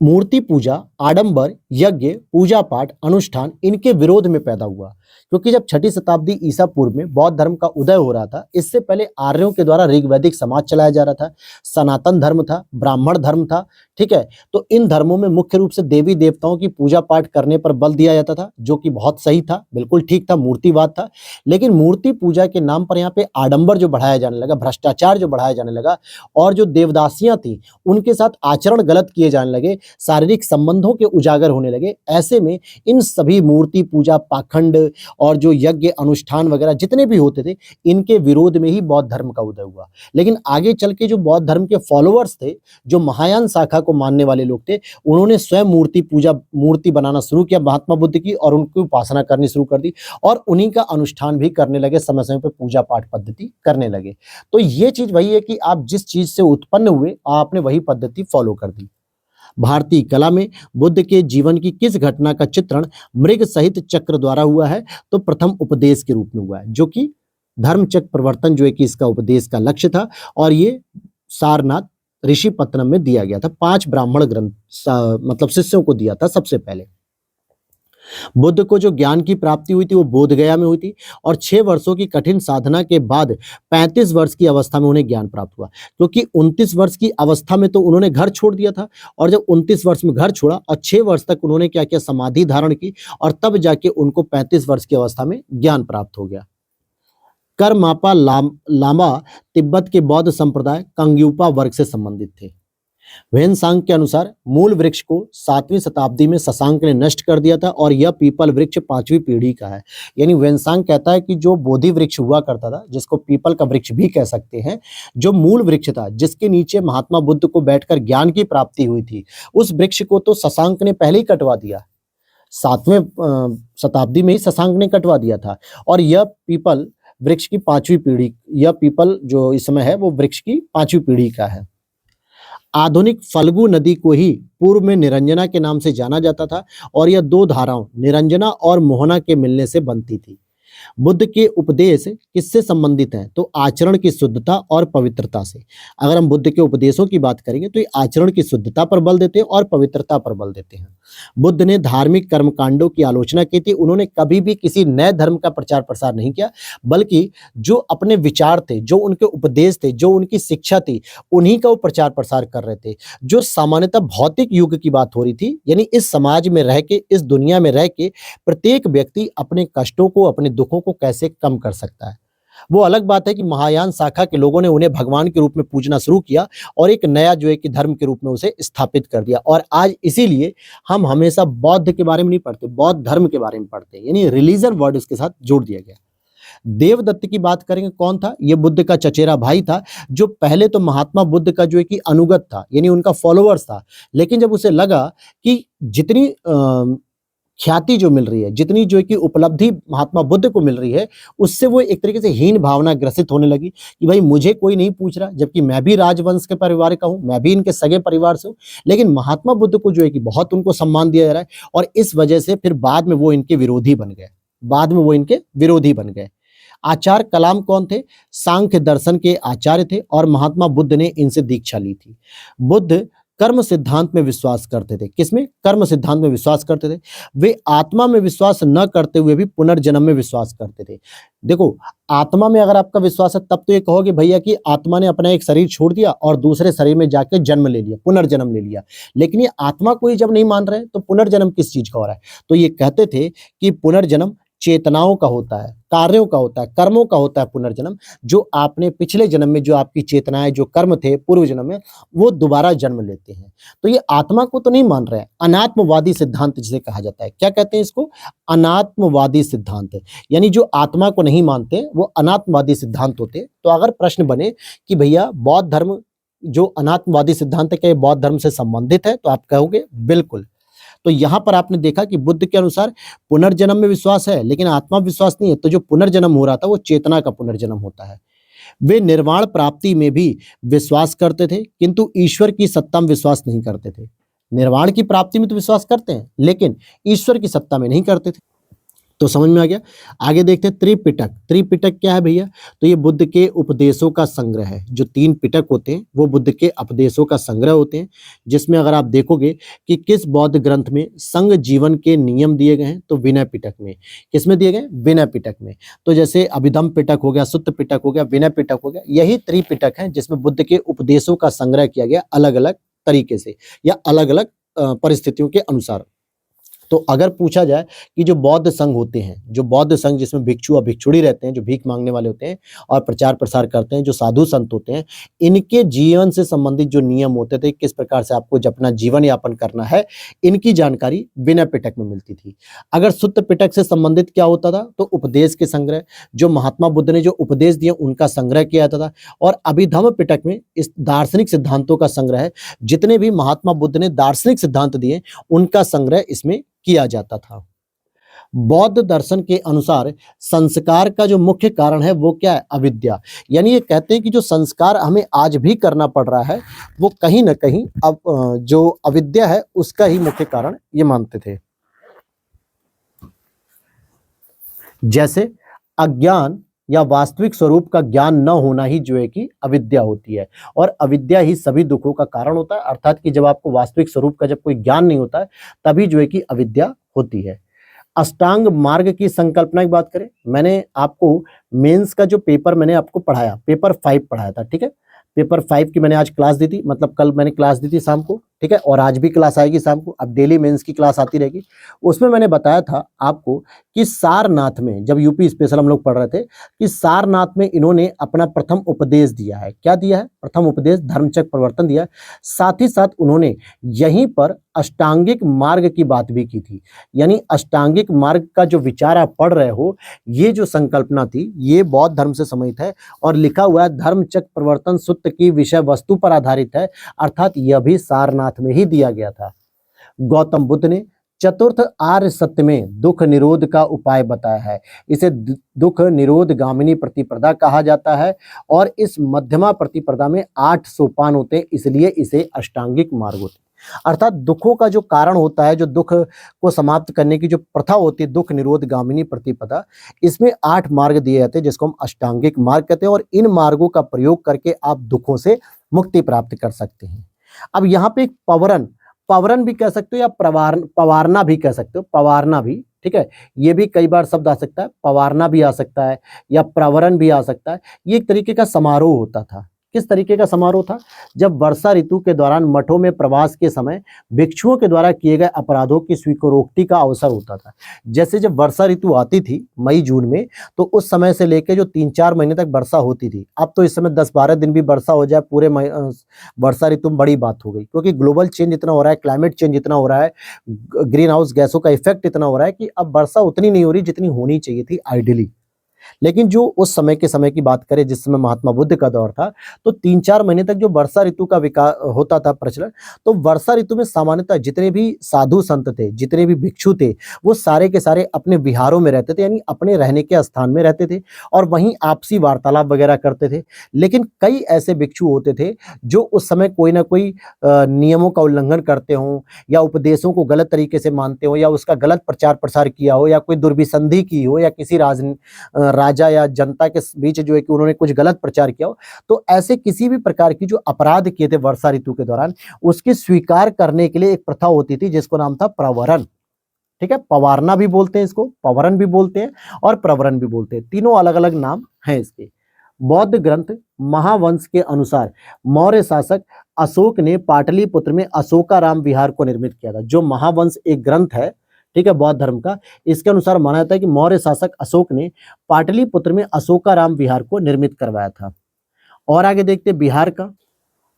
मूर्ति पूजा आडंबर, यज्ञ, पूजा पाठ, अनुष्ठान इनके विरोध में पैदा हुआ। क्योंकि जब 6ठी शताब्दी ईसा पूर्व में बौद्ध धर्म का उदय हो रहा था, इससे पहले आर्यों के द्वारा ऋग्वैदिक समाज चलाया जा रहा था, सनातन धर्म था, ब्राह्मण धर्म था, ठीक है। तो इन धर्मों में मुख्य रूप से देवी देवताओं की पूजा पाठ करने पर बल दिया जाता था, जो कि बहुत सही था, बिल्कुल ठीक था, मूर्तिवाद था। लेकिन मूर्ति पूजा के नाम पर यहाँ पे आडंबर जो बढ़ाया जाने लगा, भ्रष्टाचार जो बढ़ाया जाने लगा, और जो देवदासियां थी उनके साथ आचरण गलत किए जाने लगे, शारीरिक संबंधों के उजागर होने लगे। ऐसे में इन सभी मूर्ति पूजा, पाखंड और जो यज्ञ अनुष्ठान वगैरह जितने भी होते थे, इनके विरोध में ही बौद्ध धर्म का उदय हुआ। लेकिन आगे चल के जो बौद्ध धर्म के फॉलोअर्स थे, जो महायान शाखा को मानने वाले लोग थे, उन्होंने स्वयं मूर्ति पूजा, मूर्ति बनाना शुरू किया महात्मा बुद्ध की, और उनकी उपासना करनी शुरू कर दी, और उन्हीं का अनुष्ठान भी करने लगे, समय समय पर पूजा पाठ पद्धति करने लगे। तो ये चीज वही है कि आप जिस चीज से उत्पन्न हुए, आपने वही पद्धति फॉलो कर दी। भारतीय कला में बुद्ध के जीवन की किस घटना का चित्रण मृग सहित चक्र द्वारा हुआ है? तो प्रथम उपदेश के रूप में हुआ है, जो कि धर्म चक्र प्रवर्तन जो है कि इसका उपदेश का लक्ष्य था, और ये सारनाथ ऋषिपत्तनम में दिया गया था। 5 ब्राह्मण ग्रंथ मतलब शिष्यों को दिया था सबसे पहले। बुद्ध को जो ज्ञान की प्राप्ति हुई थी वो बोध गया में हुई थी, और 6 वर्षों की कठिन साधना के बाद 35 वर्ष की अवस्था में उन्हें ज्ञान प्राप्त हुआ। क्योंकि 29 वर्ष की अवस्था में तो उन्होंने घर छोड़ दिया था, और जब 29 वर्ष में घर छोड़ा और 6 वर्ष तक उन्होंने क्या किया, समाधि धारण की, और तब जाके उनको 35 वर्ष की अवस्था में ज्ञान प्राप्त हो गया। करमापा लामा तिब्बत के बौद्ध संप्रदाय कंग्यूपा वर्ग से संबंधित थे। वेनसांग के अनुसार मूल वृक्ष को 7वीं शताब्दी में शशांक ने नष्ट कर दिया था, और यह पीपल वृक्ष 5वीं पीढ़ी का है। यानी वेनसांग कहता है कि जो बोधि वृक्ष हुआ करता था, जिसको पीपल का वृक्ष भी कह सकते हैं, जो मूल वृक्ष था, जिसके नीचे महात्मा बुद्ध को बैठकर ज्ञान की प्राप्ति हुई थी, उस वृक्ष को तो शशांक ने पहले ही कटवा दिया। 7वें शताब्दी में ही शशांक ने कटवा दिया था, और यह पीपल वृक्ष की 5वीं पीढ़ी, यह पीपल जो इस समय है वो वृक्ष की 5वीं पीढ़ी का है। आधुनिक फल्गु नदी को ही पूर्व में निरंजना के नाम से जाना जाता था, और यह 2 धाराओं निरंजना और मोहना के मिलने से बनती थी। बुद्ध के उपदेश किससे संबंधित हैं? तो आचरण की शुद्धता और पवित्रता से। अगर हम बुद्ध के उपदेशों की बात करेंगे तो ये आचरण की शुद्धता पर बल देते हैं और पवित्रता पर बल देते हैं। बुद्ध ने धार्मिक कर्मकांडों की आलोचना की थी, उन्होंने कभी भी किसी नए धर्म का प्रचार प्रसार नहीं किया, बल्कि जो अपने विचार थे, जो उनके उपदेश थे, जो उनकी शिक्षा थी, उन्हीं का वो प्रचार प्रसार कर रहे थे। जो सामान्यतः भौतिक युग की बात हो रही थी, यानी इस समाज में रह के, इस दुनिया में रह के प्रत्येक व्यक्ति अपने कष्टों को, अपने दुखों को कैसे कम कर सकता है। वो अलग बात है कि महायान शाखा के लोगों ने उन्हें भगवान के रूप में पूजना शुरू किया, और एक नया जो है कि धर्म के रूप में उसे स्थापित कर दिया। और आज इसीलिए हम हमेशा बौद्ध के बारे में नहीं पढ़ते, बौद्ध धर्म के बारे में पढ़ते हैं, यानी रिलीजन वर्ड उसके साथ जोड़ दिया गया। देवदत्त की बात करेंगे, कौन था? ये बुद्ध का चचेरा भाई था, जो पहले तो महात्मा बुद्ध का जो है कि अनुगत था, यानी उनका फॉलोअर्स था। लेकिन जब उसे लगा कि जितनी ख्याति जो मिल रही है, जितनी जो है कि उपलब्धि महात्मा बुद्ध को मिल रही है, उससे वो एक तरीके से हीन भावना ग्रसित होने लगी कि भाई मुझे कोई नहीं पूछ रहा, जबकि मैं भी राजवंश के परिवार का हूँ, मैं भी इनके सगे परिवार से हूँ। लेकिन महात्मा बुद्ध को जो है कि बहुत उनको सम्मान दिया जा रहा है, और इस वजह से फिर बाद में वो इनके विरोधी बन गए, बाद में वो इनके विरोधी बन गए। आचार्य कलाम कौन थे? सांख्य दर्शन के आचार्य थे, और महात्मा बुद्ध ने इनसे दीक्षा ली थी। बुद्ध कर्म सिद्धांत में विश्वास करते थे। किसमें? कर्म सिद्धांत में विश्वास करते थे। वे आत्मा में विश्वास न करते हुए भी पुनर्जन्म में विश्वास करते थे। देखो, आत्मा में अगर आपका विश्वास है तब तो ये कहोगे भैया कि आत्मा ने अपना एक शरीर छोड़ दिया और दूसरे शरीर में जाके जन्म ले लिया, पुनर्जन्म ले लिया। लेकिन ये आत्मा को ही जब नहीं मान रहे तो पुनर्जन्म किस चीज का हो रहा है? तो ये कहते थे कि पुनर्जन्म चेतनाओं का होता है, कार्यों का होता है, कर्मों का होता है पुनर्जन्म। जो आपने पिछले जन्म में, जो आपकी चेतनाएं, जो कर्म थे पूर्व जन्म में, वो दोबारा जन्म लेते हैं। तो ये आत्मा को तो नहीं मान रहे हैं। अनात्मवादी सिद्धांत जिसे कहा जाता है, क्या कहते हैं इसको? अनात्मवादी सिद्धांत। यानी जो आत्मा को नहीं मानते वो अनात्मवादी सिद्धांत होते। तो अगर प्रश्न बने कि भैया बौद्ध धर्म जो अनात्मवादी सिद्धांत है, क्या ये बौद्ध धर्म से संबंधित है? तो आप कहोगे बिल्कुल। तो यहां पर आपने देखा कि बुद्ध के अनुसार पुनर्जन्म में विश्वास है, लेकिन आत्मा विश्वास नहीं है। तो जो पुनर्जन्म हो रहा था वो चेतना का पुनर्जन्म होता है। वे निर्वाण प्राप्ति में भी विश्वास करते थे, किंतु ईश्वर की सत्ता में विश्वास नहीं करते थे। निर्वाण की प्राप्ति में तो विश्वास करते हैं, लेकिन ईश्वर की सत्ता में नहीं करते थे। तो समझ में आ गया। आगे देखते हैं त्रिपिटक। त्रिपिटक क्या है भैया? तो ये बुद्ध के उपदेशों का संग्रह है। जो 3 पिटक होते हैं वो बुद्ध के उपदेशों का संग्रह होते हैं, जिसमें अगर आप देखोगे कि किस बौद्ध ग्रंथ में संघ जीवन के नियम दिए गए हैं, तो विनय पिटक में। किसमें दिए गए? विनय पिटक में। तो जैसे अभिधम्म पिटक हो गया, सुत्त पिटक हो गया, विनय पिटक हो गया, यही त्रिपिटक है जिसमें बुद्ध के उपदेशों का संग्रह किया गया अलग अलग तरीके से या अलग अलग परिस्थितियों के अनुसार। तो अगर पूछा जाए कि जो बौद्ध संघ होते हैं, जो बौद्ध संघ जिसमें भिक्षु और भिक्षुणी रहते हैं, जो भीख मांगने वाले होते हैं और प्रचार प्रसार करते हैं, जो साधु संत होते हैं, इनके जीवन से संबंधित जो नियम होते थे, किस प्रकार से आपको अपना जीवन यापन करना है, इनकी जानकारी विनय पिटक में मिलती थी। अगर सुत्त पिटक से संबंधित क्या होता था, तो उपदेश के संग्रह, जो महात्मा बुद्ध ने जो उपदेश दिए उनका संग्रह किया जाता था। और अभिधम्म पिटक में इस दार्शनिक सिद्धांतों का संग्रह है, जितने भी महात्मा बुद्ध ने दार्शनिक सिद्धांत दिए उनका संग्रह इसमें किया जाता था। बौद्ध दर्शन के अनुसार संस्कार का जो मुख्य कारण है वो क्या है? अविद्या। यानी ये कहते हैं कि जो संस्कार हमें आज भी करना पड़ रहा है वो कहीं ना कहीं अब जो अविद्या है उसका ही मुख्य कारण ये मानते थे। जैसे अज्ञान या वास्तविक स्वरूप का ज्ञान न होना ही जो है कि अविद्या होती है, और अविद्या ही सभी दुखों का कारण होता है। अर्थात कि जब आपको वास्तविक स्वरूप का जब कोई ज्ञान नहीं होता है तभी जो है कि अविद्या होती है। अष्टांग मार्ग की संकल्पना की बात करें, मैंने आपको मेंस का जो पेपर मैंने आपको पढ़ाया, पेपर 5 पढ़ाया था, ठीक है। पेपर 5 की मैंने आज क्लास दी थी, मतलब कल मैंने क्लास दी थी शाम को, ठीक है, और आज भी क्लास आएगी शाम को। अब डेली मेंस की क्लास आती रहेगी। उसमें मैंने बताया था आपको कि सारनाथ में, जब यूपी स्पेशल हम लोग पढ़ रहे थे, कि सारनाथ में इन्होंने अपना प्रथम उपदेश दिया है। क्या दिया है? प्रथम उपदेश धर्मचक्र प्रवर्तन दिया है। साथ ही साथ उन्होंने यहीं पर अष्टांगिक मार्ग की बात भी की थी। यानी अष्टांगिक मार्ग का जो विचार आप पढ़ रहे हो, ये जो संकल्पना थी ये बौद्ध धर्म से संबंधित है और लिखा हुआ है धर्मचक्र प्रवर्तन सूत्र की विषय वस्तु पर आधारित है, अर्थात यह भी सारनाथ में ही दिया गया था। गौतम बुद्ध ने चतुर्थ आर्य सत्य में दुख निरोध का उपाय बताया है। इसे दुख निरोध गामिनी प्रतिपदा कहा जाता है, और इस मध्यमा प्रतिपदा में 8 सोपान होते हैं, इसलिए इसे अष्टांगिक मार्ग होते हैं। अर्थात दुखों का जो कारण होता है, जो दुख को समाप्त करने की जो प्रथा होती है, दुख निरोध गामिनी प्रतिपदा, इसमें 8 मार्ग दिए जाते हैं जिसको हम अष्टांगिक मार्ग कहते हैं, और इन मार्गों का प्रयोग करके आप दुखों से मुक्ति प्राप्त कर सकते हैं। अब यहाँ पे एक पवरन, पवरन भी कह सकते हो या पवारना भी कह सकते हो, पवारना भी, ठीक है, ये भी कई बार शब्द आ सकता है, पवारना भी आ सकता है या प्रवरण भी आ सकता है। ये एक तरीके का समारोह होता था। किस तरीके का समारोह था? जब वर्षा ऋतु के दौरान मठों में प्रवास के समय भिक्षुओं के द्वारा किए गए अपराधों की स्वीकारोक्ति का अवसर होता था। जैसे जब वर्षा ऋतु आती थी मई जून में, तो उस समय से लेकर जो 3-4 महीने तक वर्षा होती थी, अब तो इस समय 10-12 दिन भी वर्षा हो जाए पूरे वर्षा ऋतु में बड़ी बात हो गई, क्योंकि ग्लोबल चेंज इतना हो रहा है, क्लाइमेट चेंज इतना हो रहा है, ग्रीन हाउस गैसों का इफेक्ट इतना हो रहा है कि अब वर्षा उतनी नहीं हो रही जितनी होनी चाहिए थी आइडियली। लेकिन जो उस समय के समय की बात करें जिस समय महात्मा बुद्ध का दौर था, तो 3-4 महीने तक जो वर्षा ऋतु का विकास होता था प्रचलन, तो वर्षा ऋतु में सामान्यतः जितने भी साधु संत थे, जितने भी भिक्षु थे, वो सारे के सारे अपने विहारों में रहते थे, यानी अपने रहने के स्थान में रहते थे और वहीं आपसी वार्तालाप वगैरह करते थे। लेकिन कई ऐसे भिक्षु होते थे जो उस समय कोई ना कोई नियमों का उल्लंघन करते हों, या उपदेशों को गलत तरीके से मानते हो, या उसका गलत प्रचार प्रसार किया हो, या कोई दुर्विसंधि की हो, या किसी राजा या जनता के बीच जो है कि उन्होंने कुछ गलत प्रचार किया हो, तो ऐसे किसी भी प्रकार की जो अपराध किए थे वर्षा ऋतु के दौरान, उसकी स्वीकार करने के लिए एक प्रथा होती थी जिसको नाम था प्रवरण। ठीक है, पवारना भी बोलते हैं इसको, पवरन भी बोलते हैं और प्रवरण भी बोलते हैं, तीनों अलग अलग नाम हैं इसके। बौद्ध ग्रंथ महावंश के अनुसार मौर्य शासक अशोक ने पाटलिपुत्र में अशोकाराम विहार को निर्मित किया था। जो महावंश एक ग्रंथ है, ठीक है, बौद्ध धर्म का, इसके अनुसार माना जाता है कि मौर्य शासक अशोक ने पाटलिपुत्र में अशोकाराम विहार को निर्मित करवाया था। और आगे देखते हैं बिहार का।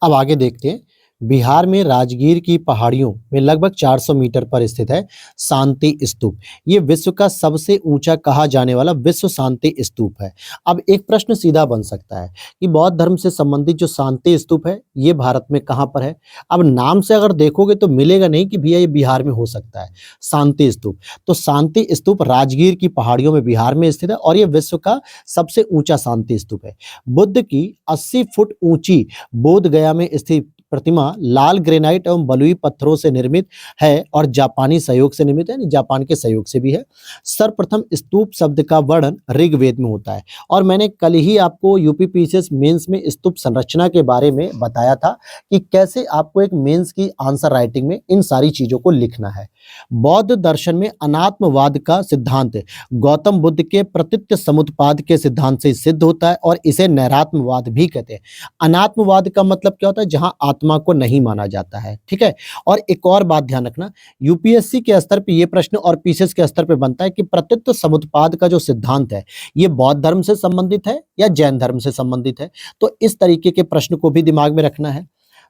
अब आगे देखते हैं, बिहार में राजगीर की पहाड़ियों में लगभग 400 मीटर पर स्थित है शांति स्तूप। ये विश्व का सबसे ऊंचा कहा जाने वाला विश्व शांति स्तूप है। अब एक प्रश्न सीधा बन सकता है कि बौद्ध धर्म से संबंधित जो शांति स्तूप है ये भारत में कहाँ पर है? अब नाम से अगर देखोगे तो मिलेगा नहीं कि भैया ये बिहार में हो सकता है शांति स्तूप। तो शांति स्तूप राजगीर की पहाड़ियों में बिहार में स्थित है और ये विश्व का सबसे ऊंचा शांति स्तूप है। बुद्ध की 80 फुट ऊंची बोध गया में स्थित प्रतिमा लाल ग्रेनाइट एवं बलुई पत्थरों से निर्मित है और जापानी सहयोग से निर्मित है, यानी जापान के सहयोग से भी है। सर्वप्रथम स्तूप शब्द का वर्णन ऋग्वेद में होता है और मैंने कल ही आपको यूपीपीसीएस मेंस में स्तूप संरचना के बारे में बताया था कि कैसे आपको एक मेंस की आंसर राइटिंग में इन सारी चीजों को लिखना है। बौद्ध दर्शन में अनात्मवाद का सिद्धांत गौतम बुद्ध के प्रतीत्य समुत्पाद के सिद्धांत से सिद्ध होता है और इसे नैरात्मवाद भी कहते हैं। अनात्मवाद का मतलब क्या होता है? जहां आत्मा को नहीं माना जाता है, ठीक है। और एक और बात ध्यान रखना, यूपीएससी के स्तर पे ये प्रश्न और पीसीएस के स्तर पे बनता है कि प्रतीत्य समुत्पाद का जो सिद्धांत है ये बौद्ध धर्म से संबंधित है या जैन धर्म से संबंधित है। तो इस तरीके के प्रश्न को भी दिमाग में रखना है।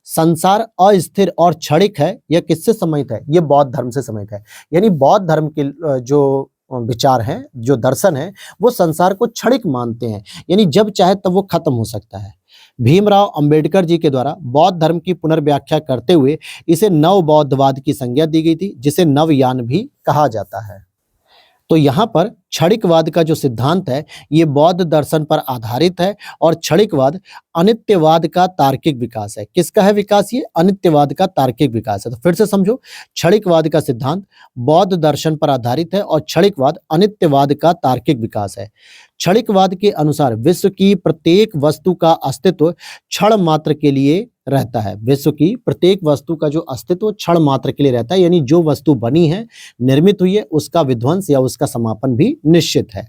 संसार अस्थिर और क्षणिक है, यह किससे संबंधित है? ये बौद्ध धर्म से संबंधित है। यानी बौद्ध धर्म के जो विचार हैं, जो दर्शन है, वो संसार को क्षणिक मानते हैं, यानी जब चाहे तब वो खत्म हो सकता है। भीमराव अंबेडकर जी के द्वारा बौद्ध धर्म की पुनर्व्याख्या करते हुए इसे नव बौद्धवाद की संज्ञा दी गई थी, जिसे नवयान भी कहा जाता है। तो यहाँ पर क्षणिकवाद का जो सिद्धांत है ये बौद्ध दर्शन पर आधारित है और क्षणिकवाद अनित्यवाद का तार्किक विकास है। किसका है विकास? ये अनित्यवाद का तार्किक विकास है। तो फिर से समझो, क्षणिकवाद का सिद्धांत बौद्ध दर्शन पर आधारित है और क्षणिकवाद अनित्यवाद का तार्किक विकास है। क्षणिकवाद के अनुसार विश्व की प्रत्येक वस्तु का अस्तित्व क्षण मात्र के लिए रहता है। विश्व की प्रत्येक वस्तु का जो अस्तित्व क्षण मात्र के लिए रहता है, यानी जो वस्तु बनी है, निर्मित हुई है, उसका विध्वंस या उसका समापन भी निश्चित है।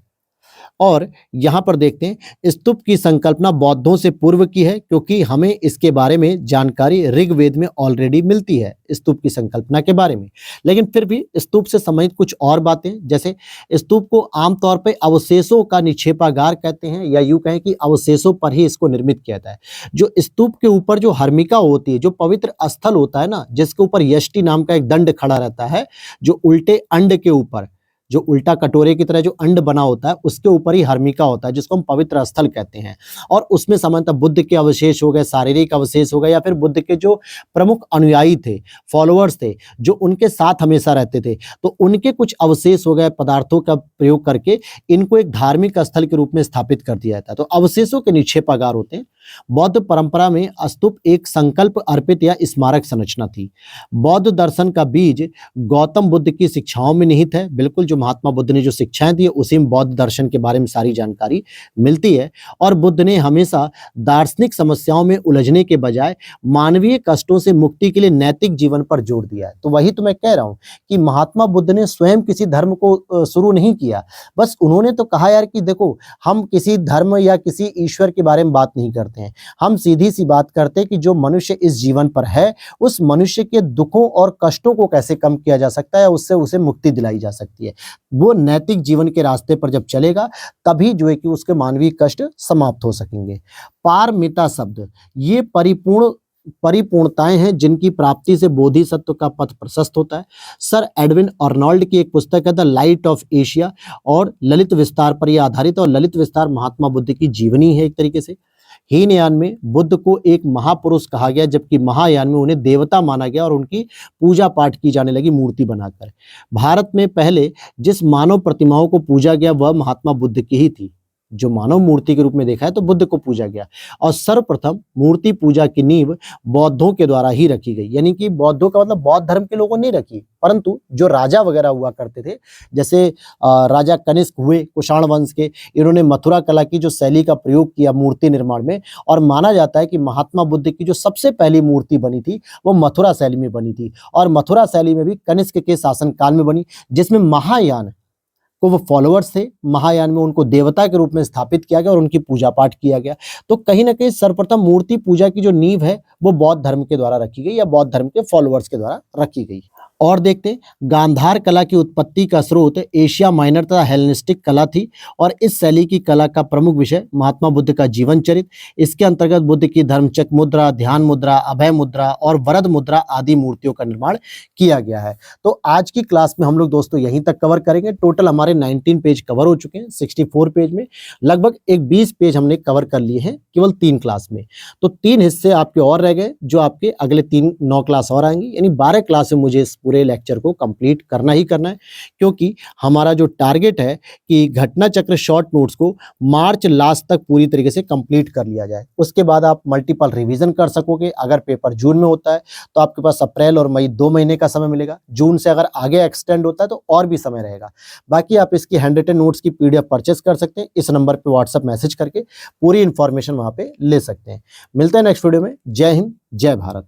और यहाँ पर देखते हैं, स्तूप की संकल्पना बौद्धों से पूर्व की है, क्योंकि हमें इसके बारे में जानकारी ऋग्वेद में ऑलरेडी मिलती है स्तूप की संकल्पना के बारे में। लेकिन फिर भी स्तूप से संबंधित कुछ और बातें, जैसे स्तूप को आमतौर पर अवशेषों का निक्षेपागार कहते हैं, या यूं कहें कि अवशेषों पर ही इसको निर्मित किया जाता है। जो स्तूप के ऊपर जो हर्मिका होती है, जो पवित्र स्थल होता है ना, जिसके ऊपर यष्टि नाम का एक दंड खड़ा रहता है, जो उल्टे अंड के ऊपर, जो उल्टा कटोरे की तरह जो अंड बना होता है, उसके ऊपर ही हर्मिका होता है, जिसको हम पवित्र स्थल कहते हैं। और उसमें सामान्यतः बुद्ध के अवशेष हो गए, शारीरिक अवशेष हो गए, या फिर बुद्ध के जो प्रमुख अनुयायी थे, फॉलोअर्स थे, जो उनके साथ हमेशा रहते थे, तो उनके कुछ अवशेष हो गए, पदार्थों का प्रयोग करके इनको एक धार्मिक स्थल के रूप में स्थापित कर दिया जाता है। तो अवशेषों के निक्षेपागार होते हैं। बौद्ध परंपरा में स्तूप एक संकल्प अर्पित या स्मारक संरचना थी। बौद्ध दर्शन का बीज गौतम बुद्ध की शिक्षाओं में निहित है। बिल्कुल, जो महात्मा बुद्ध ने जो शिक्षाएं दी उसी में बौद्ध दर्शन के बारे में सारी जानकारी मिलती है। और बुद्ध ने हमेशा दार्शनिक समस्याओं में उलझने के बजाय मानवीय कष्टों से मुक्ति के लिए नैतिक जीवन पर जोर दिया है। तो वही तो मैं कह रहा हूं कि महात्मा बुद्ध ने स्वयं किसी धर्म को शुरू नहीं किया, बस उन्होंने तो कहा यार कि देखो, हम किसी धर्म या किसी ईश्वर के बारे में बात नहीं करते हैं, हम सीधी सी बात करते हैं कि जो मनुष्य इस जीवन पर है, उस मनुष्य के दुखों और कष्टों को कैसे कम किया जा सकता है, उससे उसे मुक्ति दिलाई जा सकती है। वो नैतिक जीवन के रास्ते पर जब चलेगा तभी जो है कि उसके मानवीय कष्ट समाप्त हो सकेंगे। पारमिता शब्द, ये परिपूर्णताएं हैं जिनकी प्राप्ति से बोधिसत्व का पथ प्रशस्त होता है। सर एडविन अर्नोल्ड की एक पुस्तक है द लाइट ऑफ एशिया, और ललित विस्तार पर यह आधारित, और ललित विस्तार महात्मा बुद्ध की जीवनी है एक तरीके से। हीनयान में बुद्ध को एक महापुरुष कहा गया, जबकि महायान में उन्हें देवता माना गया और उनकी पूजा पाठ की जाने लगी मूर्ति बनाकर। भारत में पहले जिस मानव प्रतिमाओं को पूजा गया वह महात्मा बुद्ध की ही थी। जो मानव मूर्ति के रूप में देखा है तो बुद्ध को पूजा गया, और सर्वप्रथम मूर्ति पूजा की नींव बौद्धों के द्वारा ही रखी गई। यानी कि बौद्धों का मतलब बौद्ध धर्म के लोगों ने रखी, परंतु जो राजा वगैरह हुआ करते थे, जैसे राजा कनिष्क हुए कुषाण वंश के, इन्होंने मथुरा कला की जो शैली का प्रयोग किया मूर्ति निर्माण में, और माना जाता है कि महात्मा बुद्ध की जो सबसे पहली मूर्ति बनी थी वो मथुरा शैली में बनी थी, और मथुरा शैली में भी कनिष्क के शासनकाल में बनी, जिसमें महायान को वो फॉलोअर्स थे, महायान में उनको देवता के रूप में स्थापित किया गया और उनकी पूजा पाठ किया गया। तो कहीं ना कहीं सर्वप्रथम मूर्ति पूजा की जो नींव है वो बौद्ध धर्म के द्वारा रखी गई, या बौद्ध धर्म के फॉलोअर्स के द्वारा रखी गई। और देखते हैं, गांधार कला की उत्पत्ति का स्रोत एशिया माइनर तथा हेलेनिस्टिक कला थी, और इस शैली की कला का प्रमुख विषय महात्मा बुद्ध का जीवन चरित्र। इसके अंतर्गत बुद्ध की धर्मचक्र मुद्रा, ध्यान मुद्रा, अभय मुद्रा और वरद मुद्रा आदि मूर्तियों का निर्माण किया गया है। तो आज की क्लास में हम लोग दोस्तों यहीं तक कवर करेंगे। टोटल हमारे 19 पेज कवर हो चुके हैं। 64 पेज में लगभग एक 20 पेज हमने कवर कर लिए हैं केवल 3 क्लास में। तो 3 हिस्से आपके और रह गए, जो आपके अगले 9 क्लास और आएंगी, यानी 12 क्लास में मुझे इस पूरे लेक्चर को कंप्लीट करना ही करना है, क्योंकि हमारा जो टारगेट है कि घटना चक्र शॉर्ट नोट्स को मार्च लास्ट तक पूरी तरीके से कंप्लीट कर लिया जाए। उसके बाद आप मल्टीपल रिवीजन कर सकोगे। अगर पेपर जून में होता है तो आपके पास अप्रैल और मई 2 महीने का समय मिलेगा। जून से अगर आगे एक्सटेंड होता है तो और भी समय रहेगा। बाकी आप इसकी हैंड रिटन नोट्स की पीडीएफ परचेस कर सकते हैं। इस नंबर पे व्हाट्सएप मैसेज करके पूरी इंफॉर्मेशन वहां पे ले सकते हैं। मिलते हैं नेक्स्ट वीडियो में। जय हिंद, जय भारत।